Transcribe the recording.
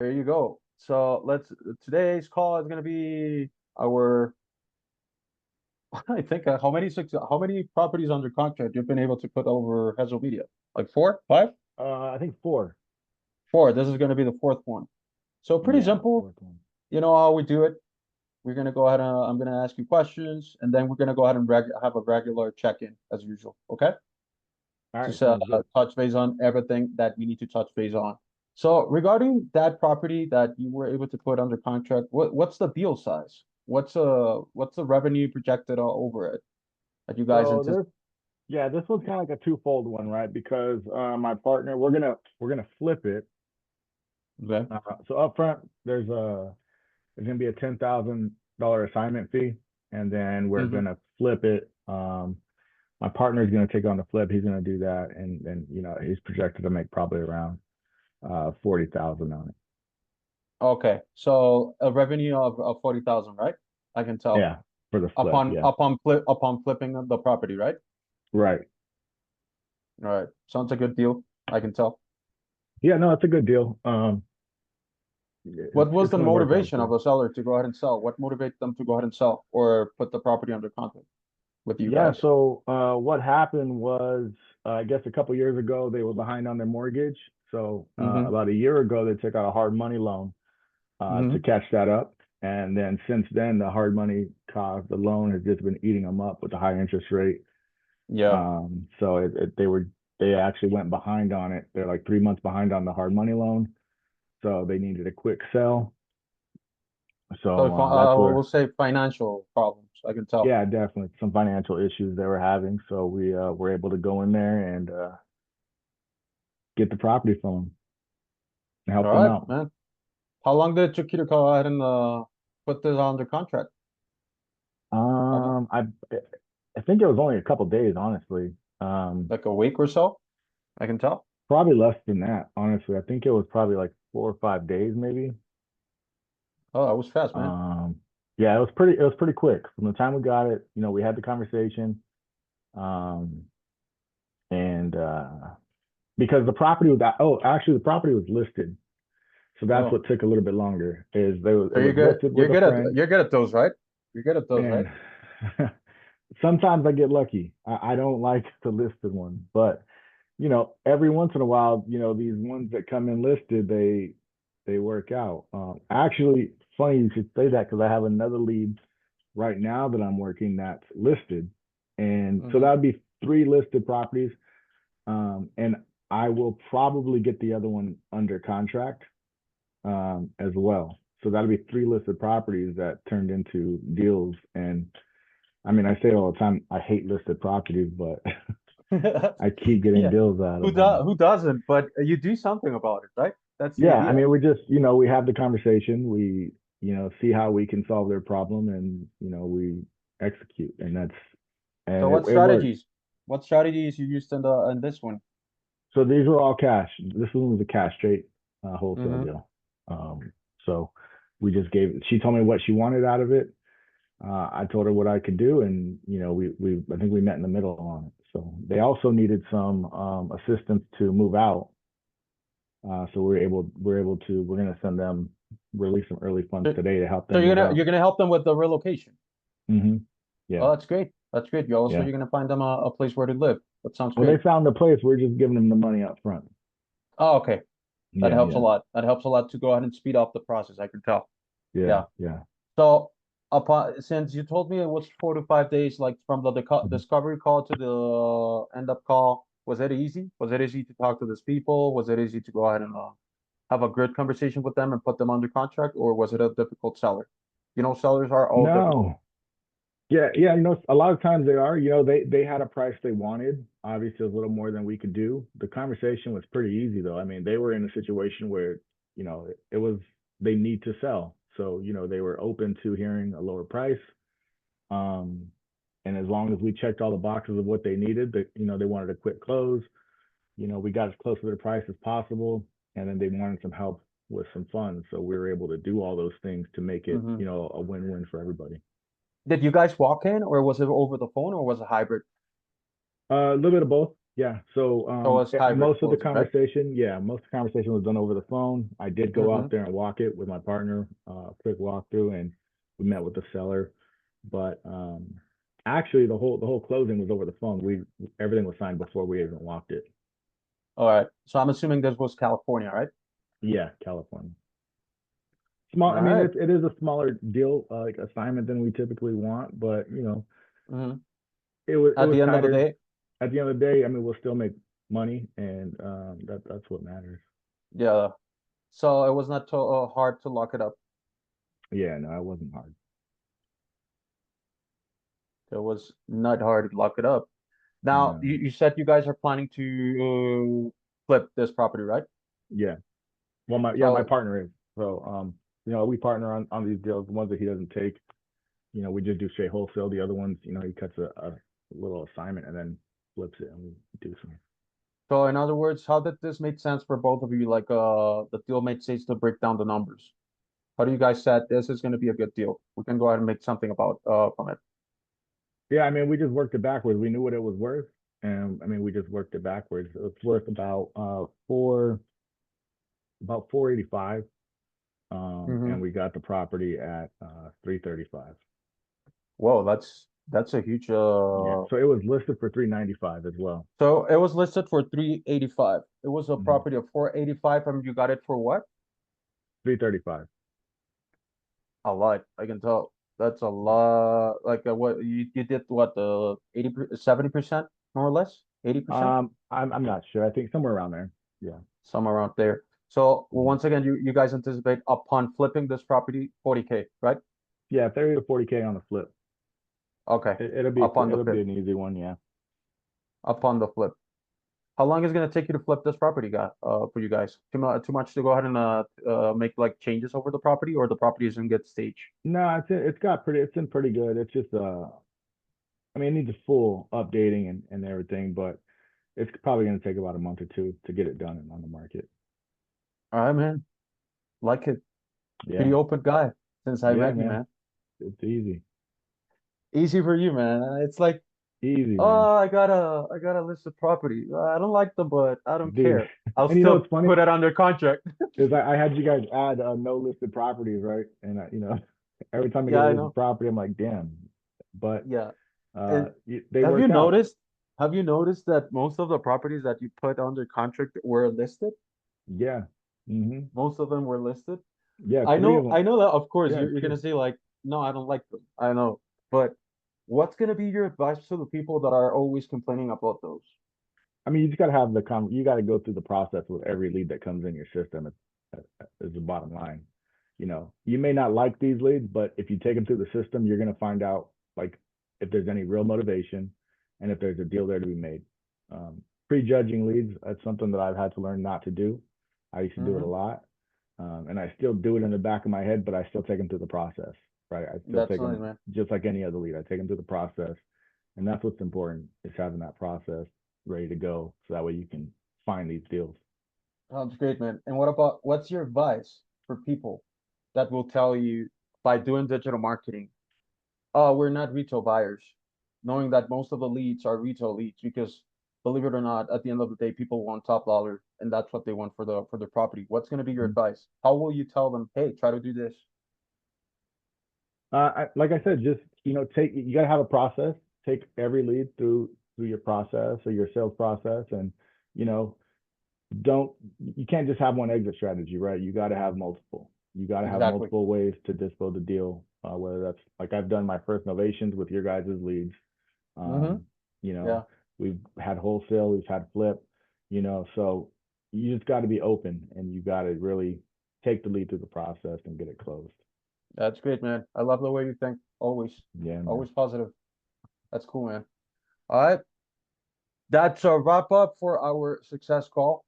There you go. So today's call is gonna be our I think how many properties under contract you've been able to put over Hazel Media? Like four, five? I think four. Four. This is gonna be the fourth one. So pretty Yeah, simple. fourth one. You know how we do it. We're gonna go ahead and I'm gonna ask you questions, and then we're gonna go ahead and have a regular check-in as usual. Okay? All right, Just sounds good. touch base on everything that we need to touch base on. So regarding that property that you were able to put under contract, what's the deal size? What's the revenue projected over it that you guys So anticipate? this one's kind of like a twofold one, right? Because my partner, we're gonna flip it. Okay. So up front, there's gonna be a $10,000 assignment fee, and then we're Mm-hmm. gonna flip it. My partner's gonna take on the flip. He's gonna do that, and he's projected to make probably around 40,000 on it. Okay. So a revenue of 40,000, right? I can tell Yeah, for the flip. Yeah, upon flipping of the property, right? right. All right. Sounds a good deal. I can tell. Yeah, no, it's a good deal. What was It's the gonna work out motivation of good. a seller to go ahead and sell? What motivates them to go ahead and sell or put the property under contract with you Yeah, guys? so what happened was, I guess a couple years ago they were behind on their mortgage. So Mm-hmm. about a year ago they took out a hard money loan to Mm-hmm. catch that up. And then since then the hard money cost, the loan has just been eating them up with the high interest rate. Yeah. So they actually went behind on it. They're like 3 months behind on the hard money loan. So they needed a quick sell. So So if, that's we'll where, say financial problems, I can tell. yeah, definitely some financial issues they were having. So we were able to go in there and get the property from them and All help them right, out. man. How long did it took you to go ahead and put this under contract? How long? Um, I I think it was only a couple days, honestly. Like a week or so? I can tell. Probably less than that, honestly. I think it was probably like 4 or 5 days, maybe. Oh, that was fast, man. Um, yeah, it was pretty quick from the time we got it. We had the conversation, um, and because the property was actually the property was listed, so that's Oh, what took a little bit longer. It so was listed with a friend. you're good at those, right? You're good at those, right? Man, sometimes I get lucky. I don't like the listed one, but every once in a while, these ones that come in listed, they work out. Actually, funny you should say that because I have another lead right now that I'm working that's listed, and so Mm-hmm. that would be three listed properties. And I will probably get the other one under contract as well. So that'll be three listed properties that turned into deals. And I mean, I say it all the time, I hate listed properties, but I keep getting Yeah. deals out of them. Who doesn't? But you do something about it, right? That's the Yeah, I idea. mean, we just, we have the conversation, we, see how we can solve their problem, and we execute, and So it works. what strategies you used in this one? So these were all cash. This one was a cash straight wholesale Mm-hmm. deal. So we just she told me what she wanted out of it. I told her what I could do, and I think we met in the middle on it. So they also needed some assistance to move out. So we're gonna send them, release some early funds So, today to help so them move you're out. gonna help them with the relocation. Yeah, Oh, that's great. That's great. yeah. You're gonna find them a place where to live. That sounds Well, they great. found the place. We're just giving them the money up front. Oh, okay. That Yeah, helps a yeah, lot. That helps a lot to go ahead and speed up the process. I can tell. yeah, Yeah. yeah. So since you told me it was 4 to 5 days, like from the Mhm. discovery call to the end up call, was it easy? Was it easy to talk to these people? Was it easy to go ahead and have a good conversation with them and put them under contract, or was it a difficult seller? You know, sellers are all difficult. No, yeah, yeah. A lot of times they are. They had a price they wanted. Obviously, it was a little more than we could do. The conversation was pretty easy, though. I mean, they were in a situation where it was they need to sell, so they were open to hearing a lower price. Um, and as long as we checked all the boxes of what they needed, that they wanted a quick close. We got as close to their price as possible, and then they wanted some help with some funds, so we were able to do all those things to make it Hmm. a win-win for everybody. Did you guys walk in, or was it over the phone, or was it hybrid? A little bit of both. Yeah. So So it was hybrid most of the closing, right? conversation, yeah, most of the conversation was done over the phone. I did go Mm-hmm. out there and walk it with my partner, quick walkthrough, and we met with the seller. But actually, the whole closing was over the phone. We everything was signed before we even walked it. All right. So I'm assuming this was California, right? Yeah, California. All Small. I mean, right. it is a smaller deal, like assignment than we typically want, but Mm-hmm. it At was the end of the tighter. day, At the end of the day, I mean, we'll still make money, and that's what matters. yeah. So it was not hard to lock it up. Yeah, no, it wasn't hard. It was not hard to lock it up. Now, No, you said you guys are planning to flip this property, right? yeah. Well, my So, partner is. So, we partner on these deals. The ones that he doesn't take, we just do straight wholesale. The other ones, he cuts a little assignment and then flips it, and we do some. so in other words, how did this make sense for both of you? Like, the deal made sense to break down the numbers. How do you guys said this is going to be a good deal? We can go ahead and make something about from it. Yeah, I mean, we just worked it backwards. We knew what it was worth, and I mean, we just worked it backwards. It's worth about 485, Mm-hmm. and we got the property at 335. Whoa, that's a huge Yeah, so it was listed for 395 as well. so it was listed for 385. It was a Mhm. property of 485 and you got it for what? 335. A lot. I can tell. That's a lot. Like what you did what the 70% more or less? 80%? I'm not sure. I think somewhere around there. Yeah. Somewhere around there. So well, Mhm. once again, you guys anticipate upon flipping this property 40K, right? Yeah, 30 to 40K on the flip. Okay. It'll be Upon the it'll be flip. an easy one. Yeah. Upon the flip. How long is it gonna take you to flip this property, guy? For you guys? Too much to go ahead and make like changes over the property, or the property is in good stage? No, it's in pretty good. It's just I mean, it needs a full updating and everything, but it's probably going to take about a month or two to get it done and on the market. All right, man. Like it. Yeah. Pretty open guy since I Yeah, met you, man. man. It's easy. Easy for you, man. It's like, Easy, man. oh, I got a list of property. I don't like them, but I don't Dude. care. I'll And you know what's still funny? put it under contract. Is I had you guys add no listed properties, right? And every time I Yeah, get a I listed know. property, I'm like, damn. But Yeah. And they have you work out. noticed? Have you noticed that most of the properties that you put under contract were listed? Yeah. Most of them were listed. Yeah, three of them. I know that of course Yeah, you're two. gonna say like, no, I don't like them. I know. But what's gonna be your advice to the people that are always complaining about those? I mean, you just got to have you got to go through the process with every lead that comes in your system. Is the bottom line. You may not like these leads, but if you take them through the system, you're going to find out like if there's any real motivation and if there's a deal there to be made. Prejudging leads, that's something that I've had to learn not to do. I used to do it a Mm-hmm. lot, and I still do it in the back of my head, but I still take them through the process, right? I still That's take nice, them man. just like any other lead. I take them through the process, and that's what's important is having that process ready to go, so that way you can find these deals. Sounds great, man. And what about what's your advice for people that will tell you by doing digital marketing, oh, we're not retail buyers, knowing that most of the leads are retail leads because believe it or not, at the end of the day, people want top dollar and that's what they want for their property. What's going to be your advice? How will you tell them, hey, try to do this? Like I said, just take you got to have a process. Take every lead through your process or your sales process, and you know, don't you can't just have one exit strategy, right? You got to have multiple. You got to have Exactly. multiple ways to dispo the deal. Whether that's like I've done my first novations with your guys' leads. Mm-hmm. Um, you know, Yeah, we've had wholesale, we've had flip. So you just got to be open and you got to really take the lead through the process and get it closed. that's great, man. I love the way you think. Always, Yeah, man. always positive. That's cool, man. All right. That's a wrap up for our success call.